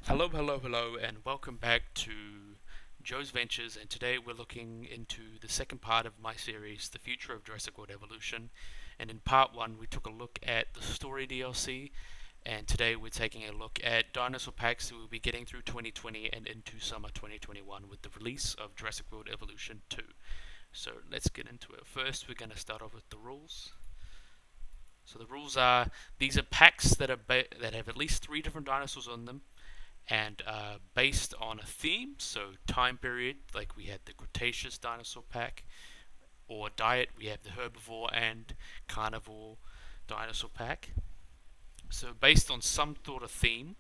Hello, hello, hello, and welcome back to Joe's Ventures. And today we're looking into the second part of my series, The Future of Jurassic World Evolution. And in part one, we took a look at the story DLC, and today we're taking a look at Dinosaur Packs that we'll be getting through 2020 and into summer 2021 with the release of Jurassic World Evolution 2. So let's get into it. First, we're going to start off with the rules. So the rules are these are packs that that have at least three different dinosaurs on them and based on a theme, so time period, like we had the Cretaceous dinosaur pack, or diet, we have the herbivore and carnivore dinosaur pack. So based on some sort of theme,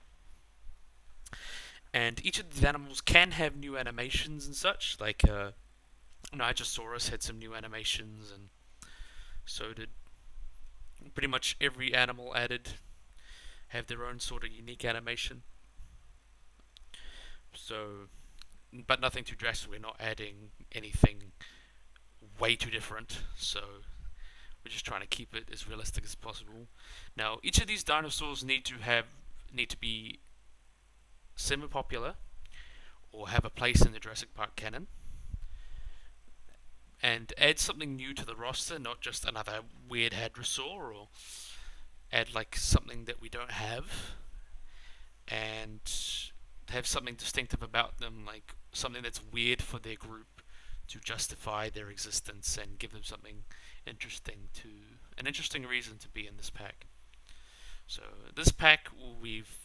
and each of these animals can have new animations and such, like Nigersaurus had some new animations, and so did pretty much every animal added have their own sort of unique animation. So, but nothing too drastic. We're not adding anything way too different. So we're just trying to keep it as realistic as possible. Now, each of these dinosaurs need to be semi-popular or have a place in the Jurassic Park canon, and add something new to the roster, not just another weird hadrosaur, or add like something that we don't have, and have something distinctive about them, like something that's weird for their group to justify their existence and give them something interesting to an interesting reason to be in this pack. So this pack we've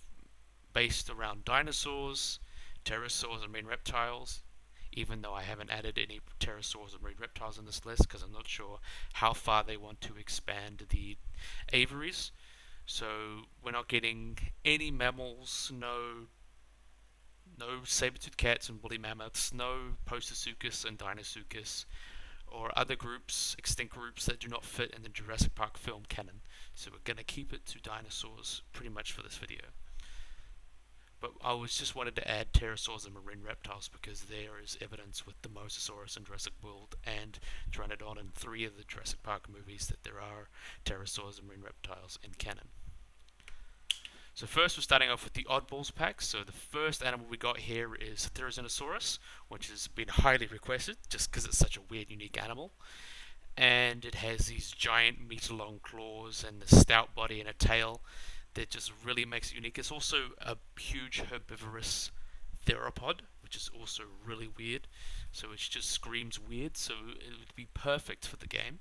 based around dinosaurs, pterosaurs, and marine reptiles. Even though I haven't added any pterosaurs or marine reptiles in this list because I'm not sure how far they want to expand the aviaries. So we're not getting any mammals, no saber-toothed cats and woolly mammoths, no Postosuchus and Dinosuchus, or other groups, extinct groups that do not fit in the Jurassic Park film canon. So we're going to keep it to dinosaurs pretty much for this video. But I was just wanted to add pterosaurs and marine reptiles because there is evidence with the Mosasaurus in Jurassic World and Pteranodon in 3 of the Jurassic Park movies that there are pterosaurs and marine reptiles in canon. So first we're starting off with the Oddballs pack. So the first animal we got here is Therizinosaurus, which has been highly requested just because it's such a weird, unique animal. And it has these giant meter-long claws and a stout body and a tail that just really makes it unique. It's also a huge herbivorous theropod, which is also really weird. So it just screams weird. So it would be perfect for the game.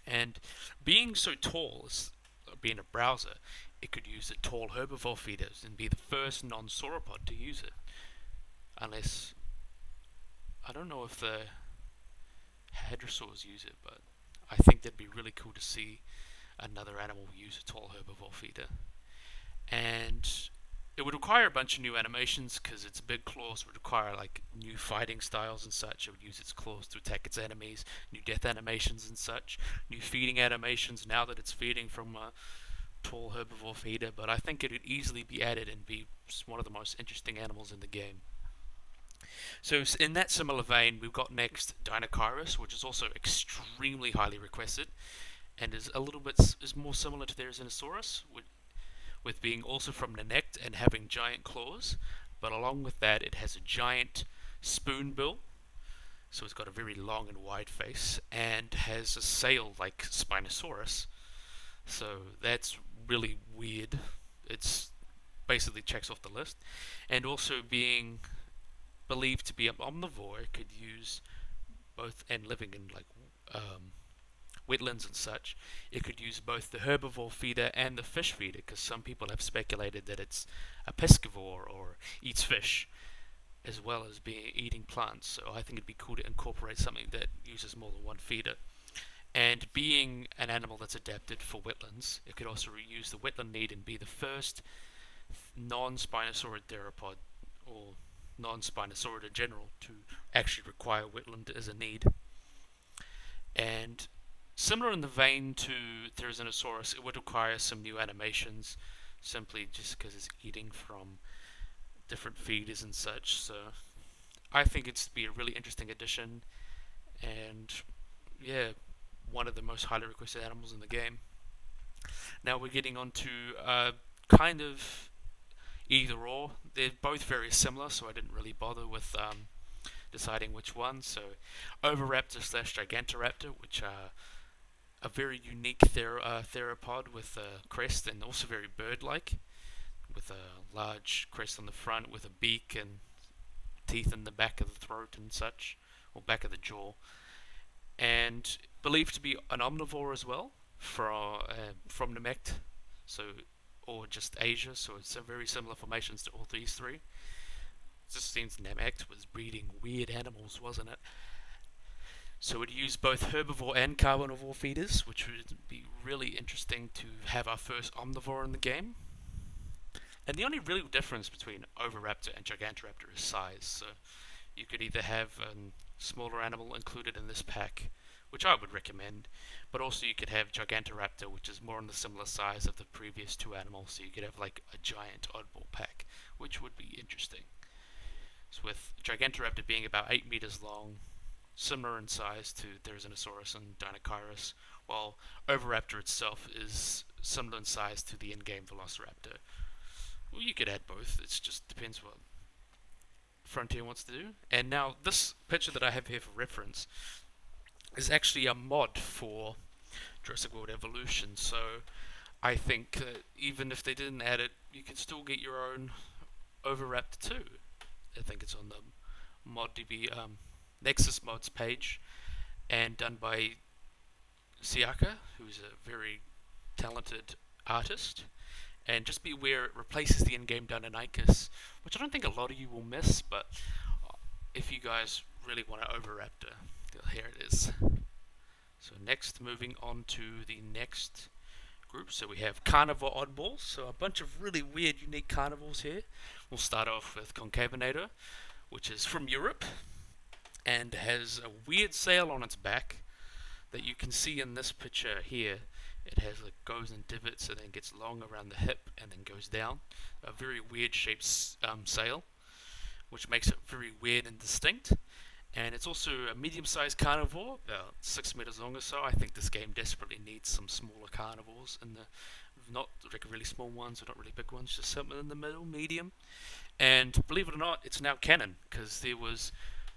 And being so tall, being a browser, it could use the tall herbivore feeders and be the first non-sauropod to use it. Unless, I don't know if the hadrosaurs use it, but I think that'd be really cool to see another animal use a tall herbivore feeder. And it would require a bunch of new animations because its big claws would require like new fighting styles and such. It would use its claws to attack its enemies, new death animations and such, new feeding animations now that it's feeding from a tall herbivore feeder. But I think it would easily be added and be one of the most interesting animals in the game. So in that similar vein, we've got next Dinosaurus, which is also extremely highly requested and is a little bit is more similar to Therizinosaurus, with being also from the neck and having giant claws. But along with that, it has a giant spoon bill, so it's got a very long and wide face, and has a sail like Spinosaurus. So that's really weird. It's basically checks off the list, and also being believed to be an omnivore, it could use both and living in like wetlands and such, it could use both the herbivore feeder and the fish feeder because some people have speculated that it's a pescivore or eats fish as well as being eating plants. So I think it'd be cool to incorporate something that uses more than one feeder. And being an animal that's adapted for wetlands, it could also reuse the wetland need and be the first non-Spinosaurid theropod or non-Spinosaurid in general to actually require wetland as a need. And similar in the vein to Therizinosaurus, it would require some new animations, simply just because it's eating from different feeders and such. So I think it's to be a really interesting addition, and yeah, one of the most highly requested animals in the game. Now we're getting on to kind of either or. They're both very similar, so I didn't really bother with deciding which one. So Oviraptor slash Gigantoraptor, which are a very unique theropod with a crest and also very bird-like, with a large crest on the front, with a beak and teeth in the back of the throat and such, or back of the jaw, and believed to be an omnivore as well from Namek, so or just Asia. So it's a very similar formations to all these three. It just seems Namek was breeding weird animals, wasn't it? So it used both herbivore and carnivore feeders, which would be really interesting to have our first omnivore in the game. And the only real difference between Oviraptor and Gigantoraptor is size. So you could either have a smaller animal included in this pack, which I would recommend, but also you could have Gigantoraptor, which is more on the similar size of the previous two animals, so you could have like a giant Oddball Pack, which would be interesting. So with Gigantoraptor being about 8 meters long, similar in size to Dinosaurus and Dinosaurus, while Oviraptor itself is similar in size to the in-game Velociraptor. Well, you could add both, it just depends what Frontier wants to do. And now this picture that I have here for reference is actually a mod for Jurassic World Evolution, so I think even if they didn't add it, you can still get your own Oviraptor too. I think it's on the ModDB Nexus Mods page, and done by Siaka, who's a very talented artist. And just be aware it replaces the in-game Deinonychus, which I don't think a lot of you will miss, but if you guys really want an Oviraptor, here it is. So next, moving on to the next group. So we have Carnival Oddball, so a bunch of really weird, unique carnivores here. We'll start off with Concavinator, which is from Europe, and has a weird sail on its back that you can see in this picture here. It has goes in divots and then gets long around the hip and then goes down. A very weird shaped sail, which makes it very weird and distinct. And it's also a medium-sized carnivore, about 6 meters long or so. I think this game desperately needs some smaller carnivores, and not like really small ones or not really big ones, just something in the middle, medium. And believe it or not, it's now canon, because there was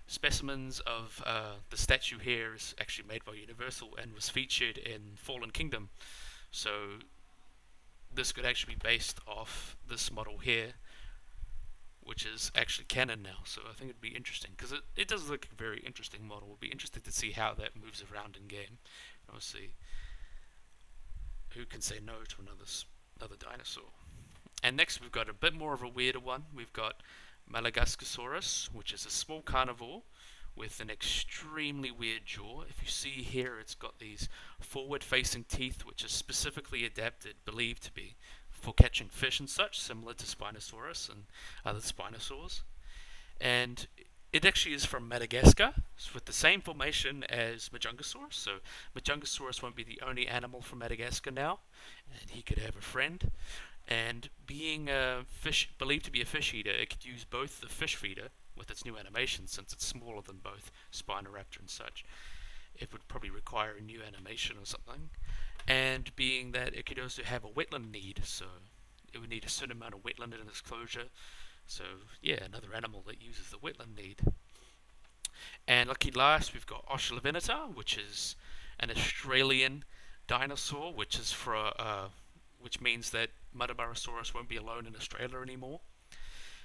specimens of the statue here is actually made by Universal and was featured in Fallen Kingdom. So this could actually be based off this model here, which is actually canon now. So I think it'd be interesting, because it does look a very interesting model. We'll be interested to see how that moves around in game. And we'll see who can say no to another dinosaur. And next we've got a bit more of a weirder one. We've got Madagascasaurus, which is a small carnivore with an extremely weird jaw. If you see here, it's got these forward-facing teeth, which are specifically adapted, believed to be, for catching fish and such, similar to Spinosaurus and other Spinosaurs. And it actually is from Madagascar, with the same formation as Majungasaurus. So Majungasaurus won't be the only animal from Madagascar now, and he could have a friend. And being a fish, believed to be a fish eater, it could use both the fish feeder with its new animation, since it's smaller than both Spinoraptor and such. It would probably require a new animation or something. And being that it could also have a wetland need, so it would need a certain amount of wetland in its closure. So yeah, another animal that uses the wetland need. And lucky last, we've got Oscillivinator, which is an Australian dinosaur, which is for which means that Madabarosaurus won't be alone in Australia anymore.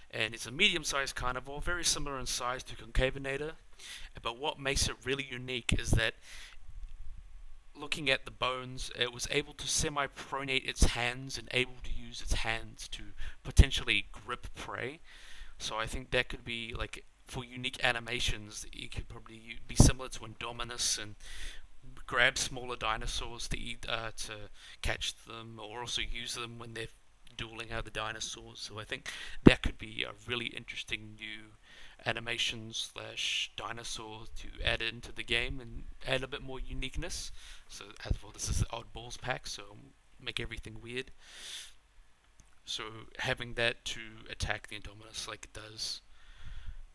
And it's a medium-sized carnivore, very similar in size to Concavinator. But what makes it really unique is that, looking at the bones, it was able to semi-pronate its hands and able to use its hands to potentially grip prey. So I think that could be, like, for unique animations, it could probably be similar to Indominus and grab smaller dinosaurs to eat, to catch them, or also use them when they're dueling other dinosaurs. So I think that could be a really interesting new animation slash dinosaur to add into the game and add a bit more uniqueness. So as well, this is the Oddballs pack, so make everything weird. So having that to attack the Indominus like it does,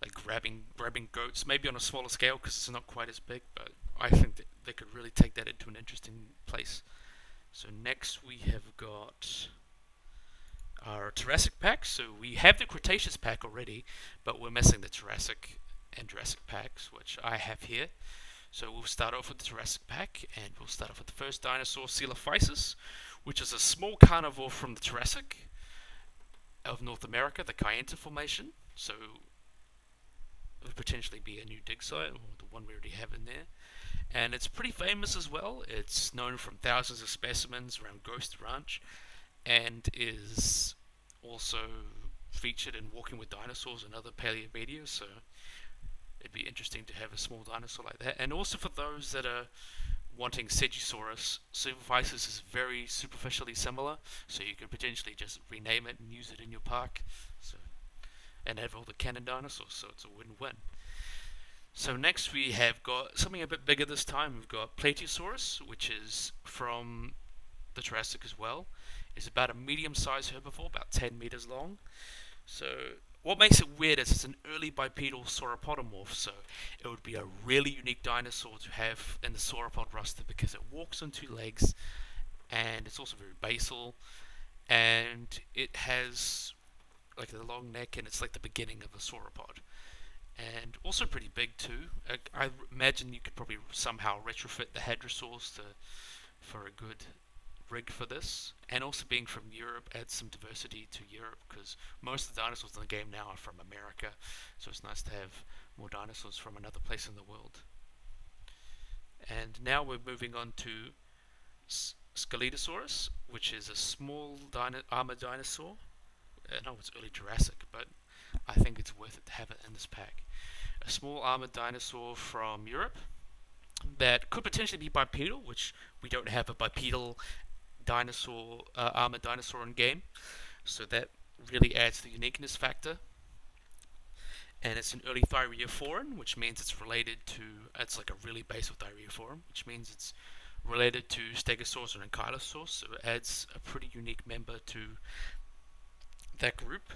like grabbing goats, maybe on a smaller scale because it's not quite as big, but I think that they could really take that into an interesting place. So next we have got our Jurassic Pack. So we have the Cretaceous pack already, but we're missing the Jurassic and Jurassic packs, which I have here. So we'll start off with the Jurassic Pack, and we'll start off with the first dinosaur, Coelophysis, which is a small carnivore from the Jurassic of North America, the Kayenta Formation. So it would potentially be a new dig site, or the one we already have in there. And it's pretty famous as well. It's known from thousands of specimens around Ghost Ranch, and is also featured in Walking with Dinosaurs and other paleo videos. So it'd be interesting to have a small dinosaur like that. And also for those that are wanting Segisaurus, Supervisus is very superficially similar, so you could potentially just rename it and use it in your park. So and have all the canon dinosaurs, so it's a win-win. So next we have got something a bit bigger this time. We've got Plateosaurus, which is from the Jurassic as well. It's about a medium-sized herbivore, about 10 meters long. So what makes it weird is it's an early bipedal sauropodomorph, so it would be a really unique dinosaur to have in the sauropod roster because it walks on two legs, and it's also very basal, and it has like a long neck, and it's like the beginning of a sauropod. And also pretty big too. I imagine you could probably somehow retrofit the hadrosaurs for a good rig for this. And also being from Europe adds some diversity to Europe because most of the dinosaurs in the game now are from America. So it's nice to have more dinosaurs from another place in the world. And now we're moving on to Scelidosaurus, which is a small armored dinosaur. I know it's early Jurassic, but I think it's worth it to have it in this pack. A small armored dinosaur from Europe that could potentially be bipedal, which we don't have a bipedal dinosaur, armored dinosaur in game, so that really adds the uniqueness factor. And it's an early thyreophoran, which means it's related to, it's like a really basal thyreophoran, which means it's related to Stegosaurus and Ankylosaurus, so it adds a pretty unique member to that group.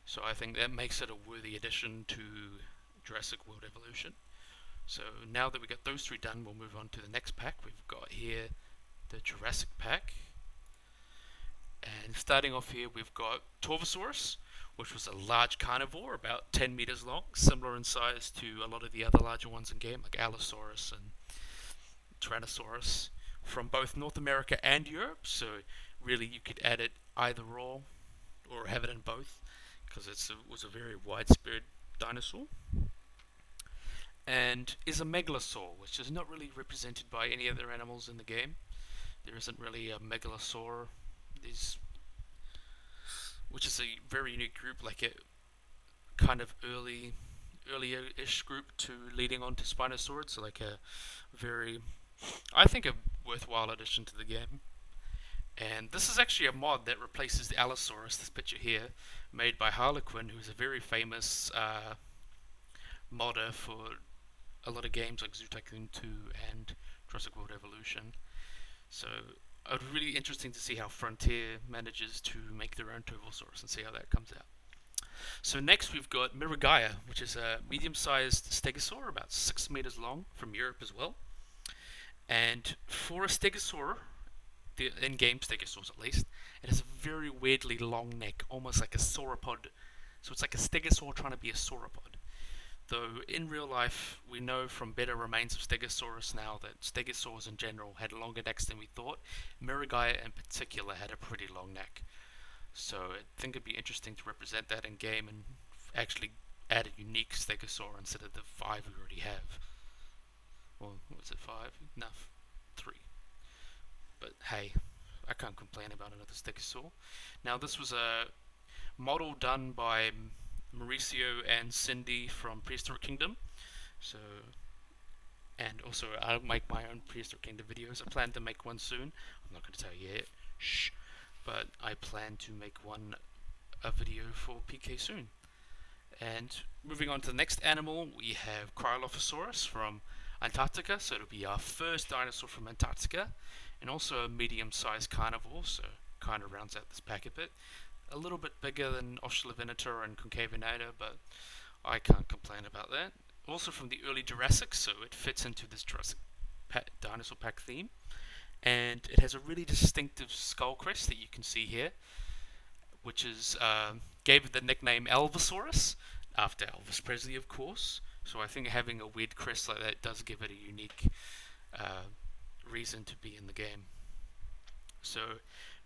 So I think that makes it a worthy addition to Jurassic World Evolution. So now that we got those three done, we'll move on to the next pack. We've got here the Jurassic Pack. And starting off here, we've got Torvosaurus, which was a large carnivore, about 10 meters long, similar in size to a lot of the other larger ones in game, like Allosaurus and Tyrannosaurus, from both North America and Europe. So really, you could add it either or have it in both, because it was a very widespread dinosaur. And is a megalosaur, which is not really represented by any other animals in the game. There isn't really a megalosaur, which is a very unique group, like a kind of earlier-ish group to leading on to Spinosaurus, so like a very, I think, a worthwhile addition to the game. And this is actually a mod that replaces the Allosaurus, this picture here, made by Harlequin, who's a very famous modder for a lot of games like Zoo Tycoon 2 and Jurassic World Evolution. So it would be really interesting to see how Frontier manages to make their own Turbosaurus and see how that comes out. So next we've got Miragaia, which is a medium-sized stegosaur, about 6 meters long, from Europe as well. And for a stegosaur, the in-game stegosaurs at least, it has a very weirdly long neck, almost like a sauropod. So it's like a stegosaur trying to be a sauropod. Though in real life, we know from better remains of Stegosaurus now that stegosaurs in general had longer necks than we thought. Miragaia in particular had a pretty long neck. So I think it'd be interesting to represent that in game and actually add a unique stegosaur instead of the 5 we already have. Well, was it 5? No, 3. But hey, I can't complain about another stegosaur. Now this was a model done by Mauricio and Cindy from Prehistoric Kingdom. So, and also I'll make my own Prehistoric Kingdom videos. I plan to make one soon. I'm not going to tell you yet. Shh. But I plan to make a video for PK soon. And moving on to the next animal, we have Cryolophosaurus from Antarctica. So it'll be our first dinosaur from Antarctica, and also a medium-sized carnivore. So kind of rounds out this pack a bit. A little bit bigger than Australovenator and Concavenator, but I can't complain about that. Also from the early Jurassic, so it fits into this Jurassic dinosaur pack theme. and it has a really distinctive skull crest that you can see here, which is gave it the nickname Elvisaurus after Elvis Presley, of course. So I think having a weird crest like that does give it a unique uh, reason to be in the game. So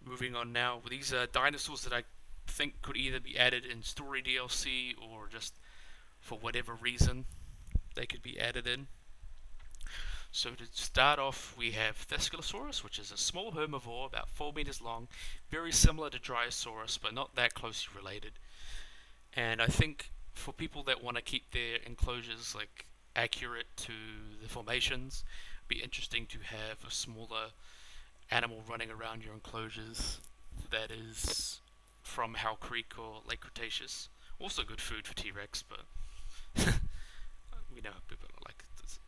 moving on now, these are dinosaurs that I think could either be added in story DLC or just for whatever reason they could be added in. So to start off, we have Thescelosaurus, which is a small herbivore about 4 meters long, very similar to Dryosaurus, but not that closely related. And I think for people that want to keep their enclosures like accurate to the formations, it'd be interesting to have a smaller animal running around your enclosures that is from Hell Creek or Lake Cretaceous. Also good food for T-Rex, but we know people like this.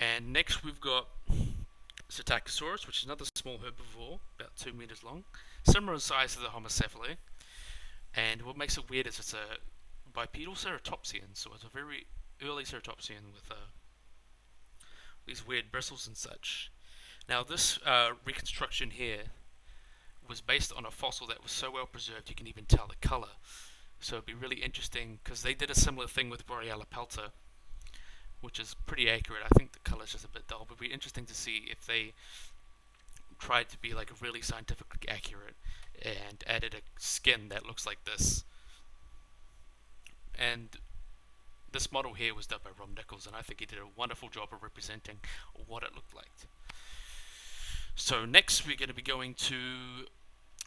And next we've got Psittacosaurus, which is another small herbivore, about 2 meters long, similar in size to the Homocephali. And what makes it weird is it's a bipedal ceratopsian, so it's a very early ceratopsian with these weird bristles and such. Now, this reconstruction here was based on a fossil that was so well preserved you can even tell the color. So it'd be really interesting because they did a similar thing with Borealis pelta, which is pretty accurate. I think the color's just a bit dull, but it'd be interesting to see if they tried to be like really scientifically accurate and added a skin that looks like this. And this model here was done by Rob Nichols, and I think he did a wonderful job of representing what it looked like. So next we're going to be going to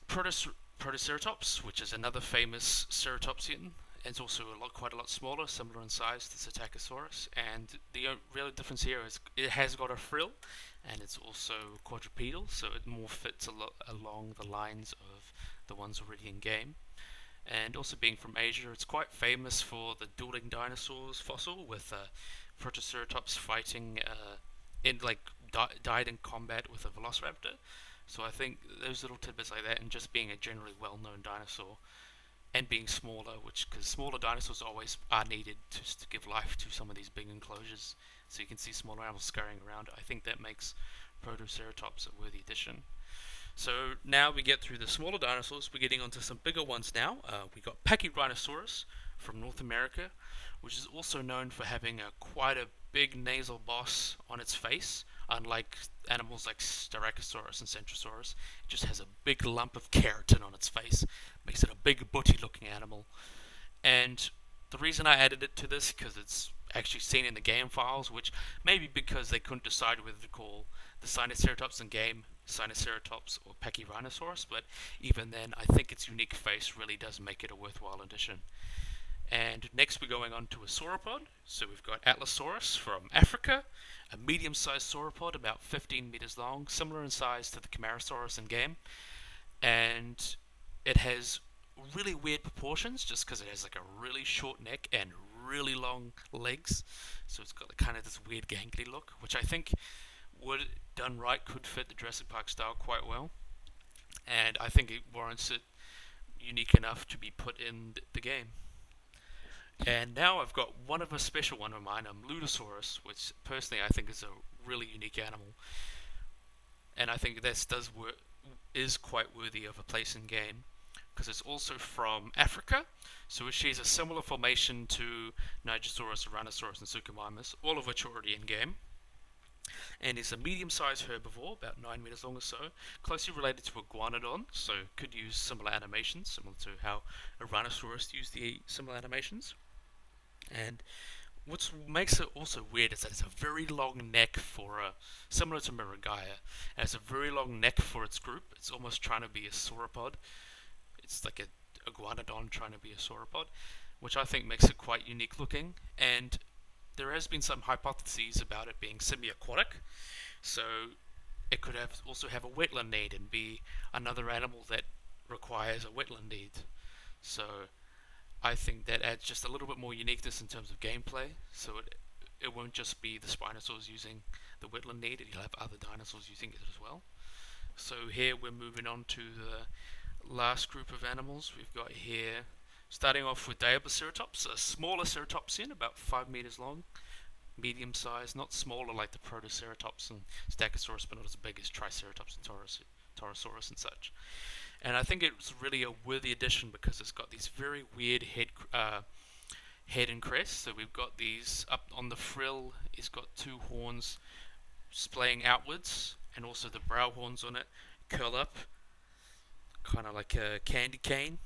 Protoceratops, which is another famous ceratopsian. It's also quite a lot smaller, similar in size to Psittacosaurus. And the real difference here is it has got a frill, and it's also quadrupedal, so it more fits along the lines of the ones already in game. And also being from Asia, it's quite famous for the dueling dinosaurs fossil, with Protoceratops fighting in like died in combat with a velociraptor. So I think those little tidbits like that, and just being a generally well-known dinosaur, and being smaller, which because smaller dinosaurs always are needed to give life to some of these big enclosures, so you can see smaller animals scurrying around. I think that makes Protoceratops a worthy addition. So now we get through the smaller dinosaurs, we're getting onto some bigger ones now. We got Pachyrhinosaurus from North America, which is also known for having quite a big nasal boss on its face. Unlike animals like Styracosaurus and Centrosaurus, it just has a big lump of keratin on its face, makes it a big butty looking animal. And the reason I added it to this, because it's actually seen in the game files, which maybe because they couldn't decide whether to call the Sinoceratops in game Sinoceratops or Pachyrhinosaurus, but even then I think its unique face really does make it a worthwhile addition. And next we're going on to a sauropod. So we've got Atlasaurus from Africa, a medium-sized sauropod about 15 meters long, similar in size to the Camarasaurus in game. And it has really weird proportions just because it has like a really short neck and really long legs. So it's got kind of this weird gangly look, which I think would, done right, could fit the Jurassic Park style quite well. And I think it warrants it unique enough to be put in the game. And now I've got one of a special one of mine, Ludosaurus, which personally I think is a really unique animal. And I think this is quite worthy of a place in game, because it's also from Africa. So it shares a similar formation to Nigersaurus, Tyrannosaurus, and Suchomimus, all of which are already in game. And it's a medium-sized herbivore, about 9 meters long or so, closely related to Iguanodon, so could use similar animations, similar to how Tyrannosaurus used the similar animations. And what makes it also weird is that it's a very long neck for similar to Miragaia. It has a very long neck for its group. It's almost trying to be a sauropod. It's like a iguanodon trying to be a sauropod, which I think makes it quite unique looking. And there has been some hypotheses about it being semi-aquatic, so it could also have a wetland need and be another animal that requires a wetland need. So I think that adds just a little bit more uniqueness in terms of gameplay, so it won't just be the Spinosaurs using the wetland need, you'll have other dinosaurs using it as well. So here we're moving on to the last group of animals. We've got here, starting off with Diaboceratops, a smaller ceratopsian, about 5 meters long, medium size, not smaller like the Protoceratops and Stegosaurus, but not as big as Triceratops and Torosaurus and such. And I think it's really a worthy addition because it's got these very weird head and crest. So we've got these up on the frill. It's got two horns splaying outwards, and also the brow horns on it curl up, kind of like a candy cane.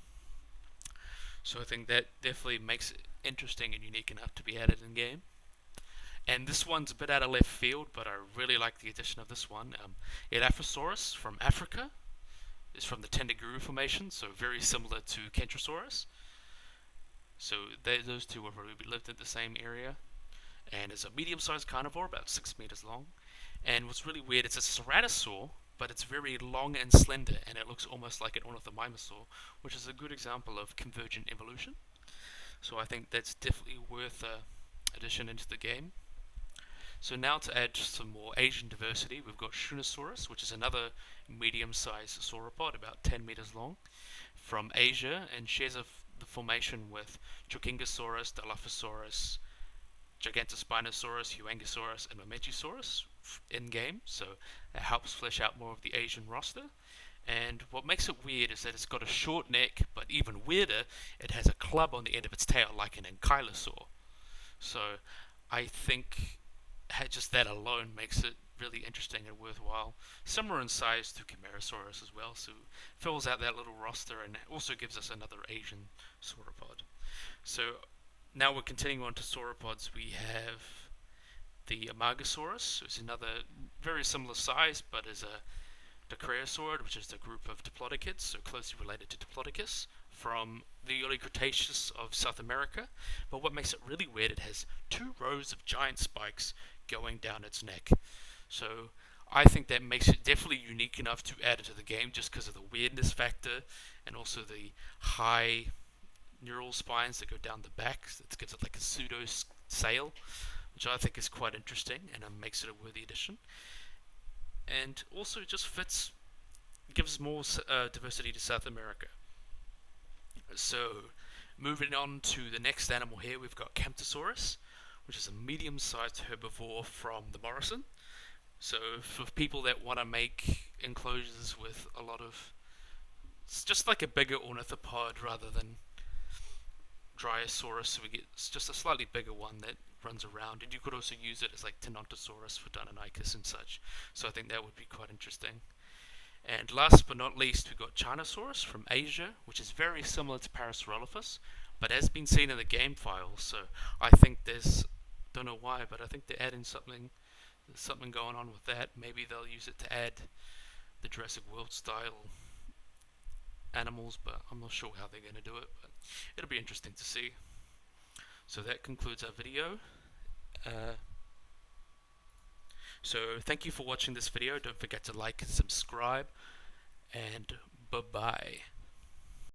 So I think that definitely makes it interesting and unique enough to be added in game. And this one's a bit out of left field, but I really like the addition of this one. Elaphosaurus from Africa is from the Tendiguru Formation, so very similar to Kentrosaurus. So those two have probably lived in the same area, and is a medium-sized carnivore, about 6 meters long. And what's really weird, it's a ceratosaur, but it's very long and slender, and it looks almost like an ornithomimosaur, which is a good example of convergent evolution. So I think that's definitely worth addition into the game. So now to add some more Asian diversity, we've got Shunosaurus, which is another medium-sized sauropod, about 10 meters long, from Asia, and shares the formation with Chukingasaurus, Dilophosaurus, Gigantospinosaurus, Huangosaurus, and Momentiosaurus in game. So it helps flesh out more of the Asian roster. And what makes it weird is that it's got a short neck, but even weirder, it has a club on the end of its tail, like an ankylosaur. So I think just that alone makes it really interesting and worthwhile. Similar in size to Chimaerosaurus as well, so fills out that little roster and also gives us another Asian sauropod. So now we're continuing on to sauropods. We have the Amargasaurus. It's another very similar size, but is a Dicraeosaurid, which is the group of diplodocids, so closely related to Diplodocus, from the early Cretaceous of South America. But what makes it really weird, it has two rows of giant spikes going down its neck. So I think that makes it definitely unique enough to add it to the game just because of the weirdness factor and also the high neural spines that go down the back. It gives it like a pseudo sail, which I think is quite interesting and makes it a worthy addition. And also just fits, gives more diversity to South America. So moving on to the next animal here, we've got Camptosaurus, which is a medium-sized herbivore from the Morrison. So for people that want to make enclosures with a lot of, it's just like a bigger ornithopod rather than Dryosaurus, so we get just a slightly bigger one that runs around, and you could also use it as like Tenontosaurus for Deinonychus and such. So I think that would be quite interesting. And last but not least, we've got Chinosaurus from Asia, which is very similar to Parasaurolophus, but has been seen in the game files. So I think don't know why, but I think they're adding something going on with that. Maybe they'll use it to add the Jurassic World style animals, but I'm not sure how they're going to do it, but it'll be interesting to see. So that concludes our video. So thank you for watching this video. Don't forget to like and subscribe, and bye bye.